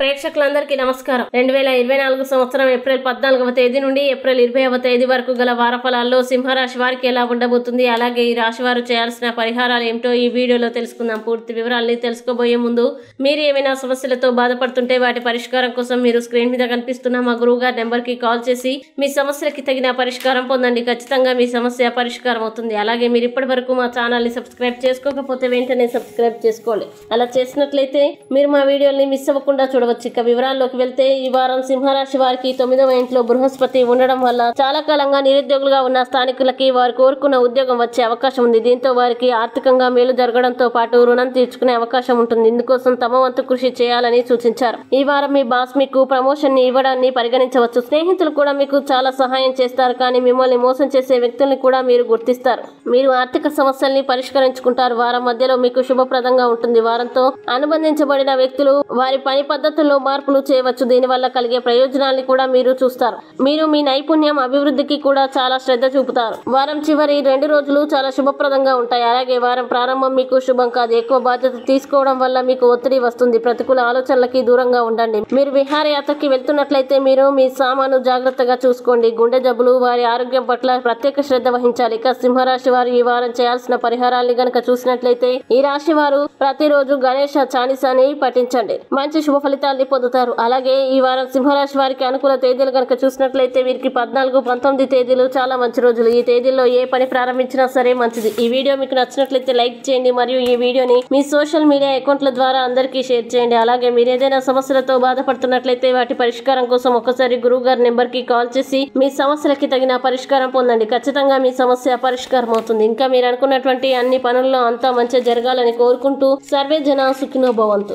ప్రేక్షకులందరికీ నమస్కారం. 2024 సంవత్సరం ఏప్రిల్ 14వ తేదీ నుండి ఏప్రిల్ 20వ తేదీ వరకు గల వారఫలాల్లో సింహరాశి వారికి ఎలా ఉండబోతుంది, అలాగే ఈ రాశి వారు చేయాల్సిన పరిహారాలు ఏమిటో ఈ వీడియోలో తెలుసుకుందాం. పూర్తి వివరాలని తెలుసుకోబోయే ముందు మీరు ఏమైనా సమస్యలతో బాధపడుతుంటే వాటి పరిష్కారం కోసం మీరు స్క్రీన్ మీద కనిపిస్తున్న మా గురువు గారి నెంబర్కి కాల్ చేసి మీ సమస్యలకి తగిన పరిష్కారం పొందండి. ఖచ్చితంగా మీ సమస్య పరిష్కారం అవుతుంది. అలాగే మీరు ఇప్పటి వరకు మా ఛానల్ని సబ్స్క్రైబ్ చేసుకోకపోతే వెంటనే సబ్స్క్రైబ్ చేసుకోండి. అలా చేసినట్లయితే మీరు మా వీడియోని మిస్ అవ్వకుండా చూడవచ్చు. ఇక వివరాల్లోకి వెళ్తే ఈ వారం సింహరాశి వారికి 9వ ఇంట్లో బృహస్పతి ఉండడం వల్ల చాలా కాలంగా నిరుద్యోగులుగా ఉన్న స్థానికులకి వారు కోరుకున్న ఉద్యోగం వచ్చే అవకాశం ఉంది. దీంతో వారికి ఆర్థికంగా మేలు జరగడంతో పాటు రుణం తీర్చుకునే అవకాశం ఉంటుంది. ఇందుకోసం తమ వంతు కృషి చేయాలని సూచించారు. ఈ వారం మీ బాస్ మీకు ప్రమోషన్ ని ఇవ్వడాన్ని పరిగణించవచ్చు. స్నేహితులు కూడా మీకు చాలా సహాయం చేస్తారు, కానీ మిమ్మల్ని మోసం చేసే వ్యక్తుల్ని కూడా మీరు గుర్తిస్తారు. మీరు ఆర్థిక సమస్యల్ని పరిష్కరించుకుంటారు. వారం మధ్యలో మీకు శుభప్రదంగా ఉంటుంది. వారంతో అనుబంధించబడిన వ్యక్తులు వారి పని పద్ధతుల్లో మార్పులు చేయవచ్చు. దీనివల్ల కలిగే ప్రయోజనాల్ని కూడా మీరు చూస్తారు. మీరు మీ నైపుణ్యం అభివృద్ధికి కూడా చాలా శ్రద్ధ చూపుతారు. వారం చివరి 2 రోజులు చాలా శుభప్రదంగా ఉంటాయి. అలాగే వారం ప్రారంభం మీకు శుభం కాదు. ఎక్కువ బాధ్యత తీసుకోవడం వల్ల మీకు ఒత్తిడి వస్తుంది. ప్రతికూల ఆలోచనలకి దూరంగా ఉండండి. మీరు విహారయాత్రకి వెళ్తున్నట్లయితే మీరు మీ సామాను జాగ్రత్తగా చూసుకోండి. గుండె జబ్బులు వారి ఆరోగ్యం పట్ల ప్రత్యేక శ్రద్ధ వహించాలి. ఇక సింహరాశి వారు ఈ వారం చేయాల్సిన పరిహారాల్ని గనక చూసినట్లయితే ఈ రాశి వారు ప్రతిరోజు గణేష చాలీసాని పఠించండి. మంచి శుభ ఫలితాల్ని పొందుతారు. అలాగే ఈ వారం సింహరాశి వారికి అనుకూల తేదీలు కనుక చూసినట్లయితే వీరికి 14, 19 తేదీలు చాలా మంచి రోజులు. ఈ తేదీల్లో ఏ పని ప్రారంభించినా సరే మంచిది. ఈ వీడియో మీకు నచ్చినట్లయితే లైక్ చేయండి మరియు ఈ వీడియోని మీ సోషల్ మీడియా అకౌంట్ల ద్వారా అందరికీ షేర్ చేయండి. అలాగే మీరు ఏదైనా సమస్యలతో బాధపడుతున్నట్లయితే వాటి పరిష్కారం కోసం ఒక్కసారి గురువు గారి నెంబర్ కి కాల్ చేసి మీ సమస్యలకి తగిన పరిష్కారం పొందండి. ఖచ్చితంగా మీ సమస్య పరిష్కారం అవుతుంది. ఇంకా మీరు అనుకున్నటువంటి అన్ని పనుల్లో అంతా మంచి జరగాలని కోరుకుంటూ సర్వే జన సుఖినో భవంతు.